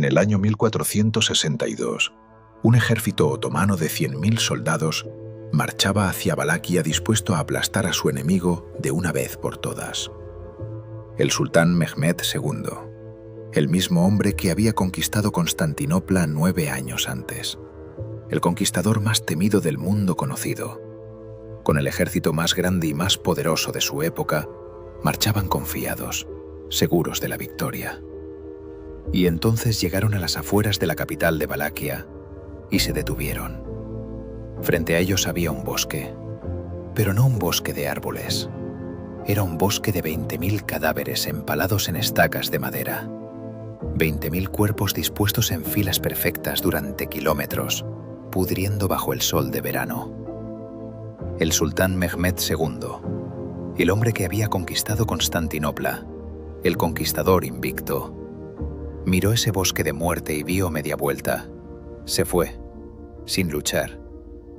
el año 1462, un ejército otomano de 100.000 soldados marchaba hacia Valaquia dispuesto a aplastar a su enemigo de una vez por todas. El sultán Mehmed II, el mismo hombre que había conquistado Constantinopla 9 años antes, el conquistador más temido del mundo conocido, con el ejército más grande y más poderoso de su época, marchaban confiados, seguros de la victoria. Y entonces llegaron a las afueras de la capital de Valaquia y se detuvieron. Frente a ellos había un bosque, pero no un bosque de árboles. Era un bosque de 20.000 cadáveres empalados en estacas de madera. 20.000 cuerpos dispuestos en filas perfectas durante kilómetros, pudriendo bajo el sol de verano. El sultán Mehmed II, el hombre que había conquistado Constantinopla, el conquistador invicto, miró ese bosque de muerte y vio media vuelta. Se fue, sin luchar,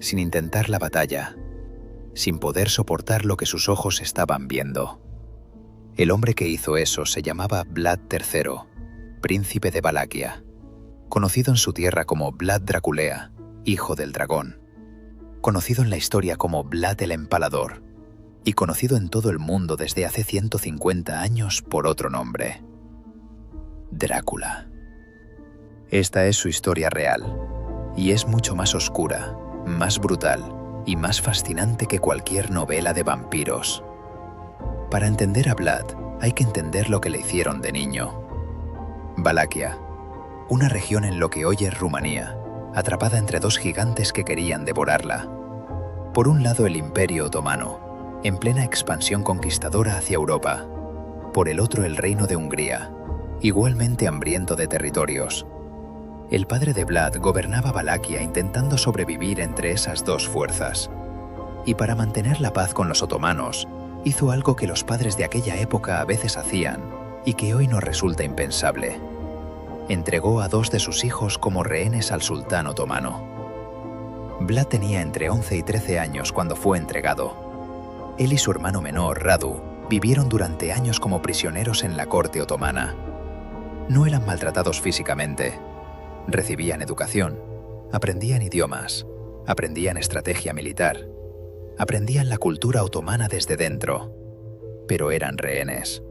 sin intentar la batalla, sin poder soportar lo que sus ojos estaban viendo. El hombre que hizo eso se llamaba Vlad III, príncipe de Valaquia, conocido en su tierra como Vlad Draculea, hijo del dragón, conocido en la historia como Vlad el Empalador y conocido en todo el mundo desde hace 150 años por otro nombre: Drácula. Esta es su historia real, y es mucho más oscura, más brutal y más fascinante que cualquier novela de vampiros. Para entender a Vlad, hay que entender lo que le hicieron de niño. Valaquia, una región en lo que hoy es Rumanía, atrapada entre dos gigantes que querían devorarla. Por un lado el Imperio Otomano, en plena expansión conquistadora hacia Europa. Por el otro el Reino de Hungría, igualmente hambriento de territorios. El padre de Vlad gobernaba Valaquia intentando sobrevivir entre esas dos fuerzas. Y para mantener la paz con los otomanos, hizo algo que los padres de aquella época a veces hacían y que hoy nos resulta impensable. Entregó a 2 de sus hijos como rehenes al sultán otomano. Vlad tenía entre 11 y 13 años cuando fue entregado. Él y su hermano menor, Radu, vivieron durante años como prisioneros en la corte otomana. No eran maltratados físicamente. Recibían educación, aprendían idiomas, aprendían estrategia militar, aprendían la cultura otomana desde dentro, pero eran rehenes.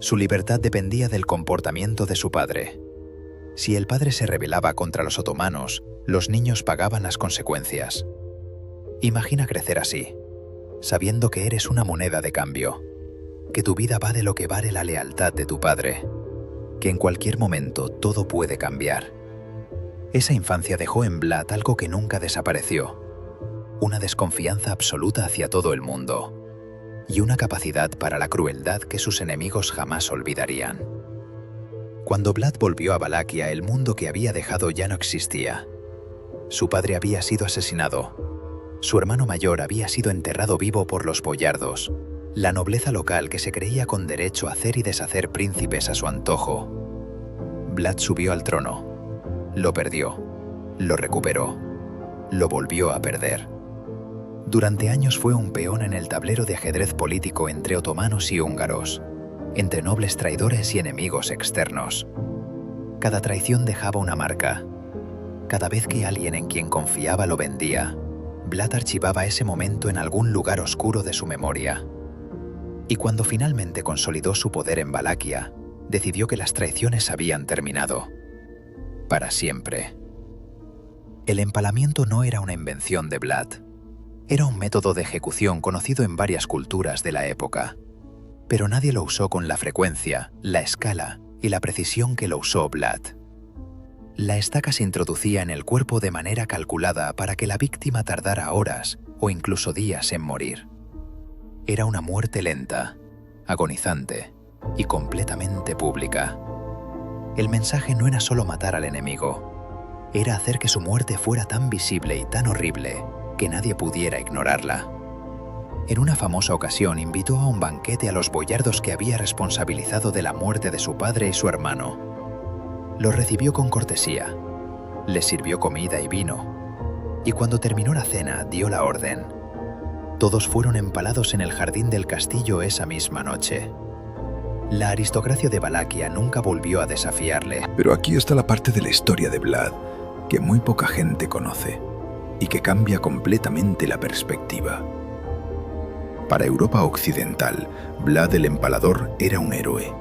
Su libertad dependía del comportamiento de su padre. Si el padre se rebelaba contra los otomanos, los niños pagaban las consecuencias. Imagina crecer así, sabiendo que eres una moneda de cambio, que tu vida vale lo que vale la lealtad de tu padre, que en cualquier momento todo puede cambiar. Esa infancia dejó en Vlad algo que nunca desapareció: una desconfianza absoluta hacia todo el mundo y una capacidad para la crueldad que sus enemigos jamás olvidarían. Cuando Vlad volvió a Valaquia, el mundo que había dejado ya no existía. Su padre había sido asesinado. Su hermano mayor había sido enterrado vivo por los boyardos, la nobleza local que se creía con derecho a hacer y deshacer príncipes a su antojo. Vlad subió al trono. Lo perdió, lo recuperó, lo volvió a perder. Durante años fue un peón en el tablero de ajedrez político entre otomanos y húngaros, entre nobles traidores y enemigos externos. Cada traición dejaba una marca. Cada vez que alguien en quien confiaba lo vendía, Vlad archivaba ese momento en algún lugar oscuro de su memoria. Y cuando finalmente consolidó su poder en Valaquia, decidió que las traiciones habían terminado. Para siempre. El empalamiento no era una invención de Vlad. Era un método de ejecución conocido en varias culturas de la época. Pero nadie lo usó con la frecuencia, la escala y la precisión que lo usó Vlad. La estaca se introducía en el cuerpo de manera calculada para que la víctima tardara horas o incluso días en morir. Era una muerte lenta, agonizante y completamente pública. El mensaje no era solo matar al enemigo, era hacer que su muerte fuera tan visible y tan horrible que nadie pudiera ignorarla. En una famosa ocasión invitó a un banquete a los boyardos que había responsabilizado de la muerte de su padre y su hermano. Los recibió con cortesía, les sirvió comida y vino, y cuando terminó la cena dio la orden. Todos fueron empalados en el jardín del castillo esa misma noche. La aristocracia de Valaquia nunca volvió a desafiarle. Pero aquí está la parte de la historia de Vlad que muy poca gente conoce y que cambia completamente la perspectiva. Para Europa occidental, Vlad el Empalador era un héroe.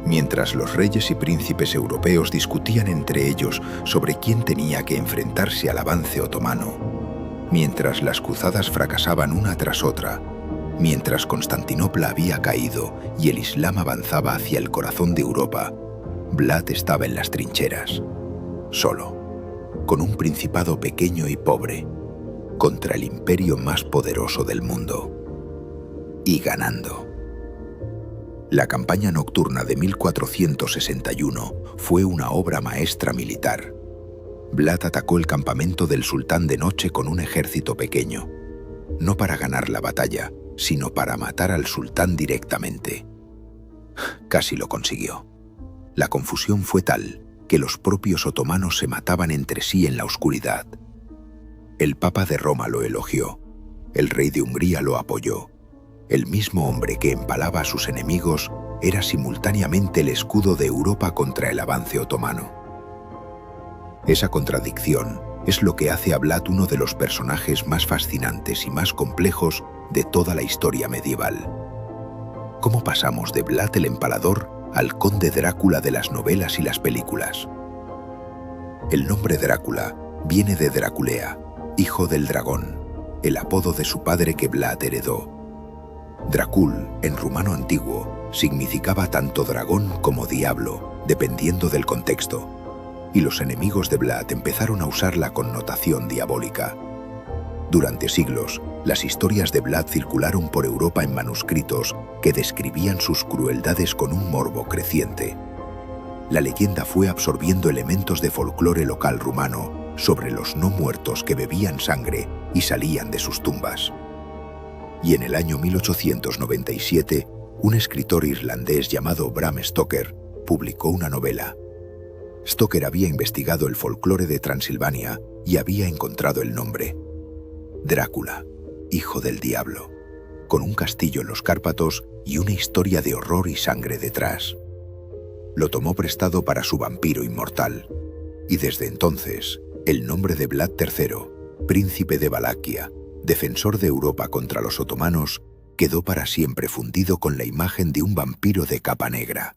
Mientras los reyes y príncipes europeos discutían entre ellos sobre quién tenía que enfrentarse al avance otomano, mientras las cruzadas fracasaban una tras otra, mientras Constantinopla había caído y el Islam avanzaba hacia el corazón de Europa, Vlad estaba en las trincheras, solo, con un principado pequeño y pobre, contra el imperio más poderoso del mundo. Y ganando. La campaña nocturna de 1461 fue una obra maestra militar. Vlad atacó el campamento del sultán de noche con un ejército pequeño, no para ganar la batalla, sino para matar al sultán directamente. Casi lo consiguió. La confusión fue tal que los propios otomanos se mataban entre sí en la oscuridad. El Papa de Roma lo elogió, el rey de Hungría lo apoyó. El mismo hombre que empalaba a sus enemigos era simultáneamente el escudo de Europa contra el avance otomano. Esa contradicción es lo que hace a Vlad uno de los personajes más fascinantes y más complejos de toda la historia medieval. ¿Cómo pasamos de Vlad el Empalador al conde Drácula de las novelas y las películas? El nombre Drácula viene de Draculea, hijo del dragón, el apodo de su padre que Vlad heredó. Dracul, en rumano antiguo, significaba tanto dragón como diablo, dependiendo del contexto, y los enemigos de Vlad empezaron a usar la connotación diabólica. Durante siglos, las historias de Vlad circularon por Europa en manuscritos que describían sus crueldades con un morbo creciente. La leyenda fue absorbiendo elementos de folclore local rumano sobre los no muertos que bebían sangre y salían de sus tumbas. Y en el año 1897, un escritor irlandés llamado Bram Stoker publicó una novela. Stoker había investigado el folclore de Transilvania y había encontrado el nombre: Drácula, hijo del diablo, con un castillo en los Cárpatos y una historia de horror y sangre detrás. Lo tomó prestado para su vampiro inmortal, y desde entonces, el nombre de Vlad III, príncipe de Valaquia, defensor de Europa contra los otomanos, quedó para siempre fundido con la imagen de un vampiro de capa negra.